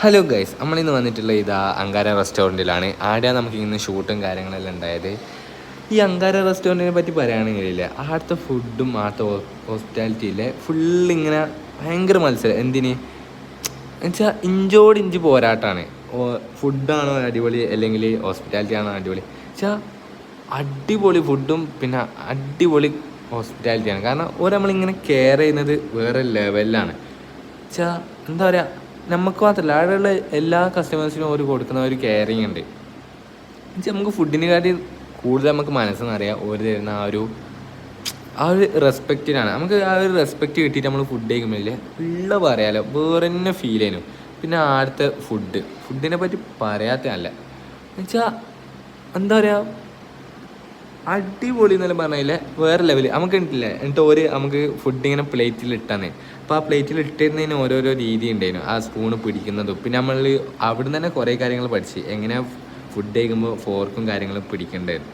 Hello guys, നമ്മളിന്ന് വന്നിട്ടുള്ള ഇതാ അങ്കാര റെസ്റ്റോറൻറ്റിലാണ്. ആടെ നമുക്ക് ഇന്ന് ഷൂട്ടും കാര്യങ്ങളെല്ലാം ഉണ്ടായത്. ഈ അങ്കാര റെസ്റ്റോറൻറ്റിനെ പറ്റി പറയുകയാണെങ്കിലില്ല, ആടുത്തെ ഫുഡും ആടുത്തെ ഹോസ്പിറ്റാലിറ്റിയിലെ ഫുള്ളിങ്ങനെ ഭയങ്കര മത്സരം. എന്തിന് എന്നുവെച്ചാൽ ഇഞ്ചോടിഞ്ച് പോരാട്ടമാണ്. ഫുഡാണോ അടിപൊളി അല്ലെങ്കിൽ ഹോസ്പിറ്റാലിറ്റി ആണോ അടിപൊളി വെച്ചാൽ അടിപൊളി ഫുഡും പിന്നെ അടിപൊളി ഹോസ്പിറ്റാലിറ്റിയാണ്. കാരണം നമ്മളിങ്ങനെ കെയർ ചെയ്യുന്നത് വേറെ ലെവലിലാണ്. വെച്ചാൽ എന്താ പറയുക, നമുക്ക് മാത്രമല്ല അവിടെയുള്ള എല്ലാ കസ്റ്റമേഴ്സിനും ഒരു കൊടുക്കുന്ന ഒരു കെയറിങ് ഉണ്ട്. എന്നുവെച്ചാൽ നമുക്ക് ഫുഡിനെ കാട്ടി കൂടുതൽ നമുക്ക് മനസ്സെന്നറിയാം ഒരു തരുന്ന ആ ഒരു റെസ്പെക്റ്റിനാണ്. നമുക്ക് ആ ഒരു റെസ്പെക്റ്റ് കിട്ടിയിട്ട് നമ്മൾ ഫുഡ് കഴിക്കുമ്പോഴില്ലേ ഉള്ള പറയാലോ വേറെ തന്നെ ഫീൽ ചെയ്യുന്നു. പിന്നെ ആടുത്തെ ഫുഡിനെ പറ്റി പറയാത്തതല്ല എന്നുവെച്ചാൽ എന്താ പറയുക, അടിപൊളി എന്നെല്ലാം പറഞ്ഞില്ലേ വേറെ ലെവല്. നമുക്ക് കണ്ടിട്ടില്ലേ, എന്നിട്ട് നമുക്ക് ഫുഡ് ഇങ്ങനെ പ്ലേറ്റിൽ ഇട്ടാന്നേ. അപ്പോൾ ആ പ്ലേറ്റിൽ ഇട്ടിരുന്നതിന് ഓരോരോ രീതി ഉണ്ടായിരുന്നു, ആ സ്പൂണ് പിടിക്കുന്നതും. പിന്നെ നമ്മൾ അവിടെ നിന്ന് തന്നെ കുറേ കാര്യങ്ങൾ പഠിച്ച് എങ്ങനെയാണ് ഫുഡ് കഴിക്കുമ്പോൾ ഫോർക്കും കാര്യങ്ങളും പിടിക്കേണ്ടത്.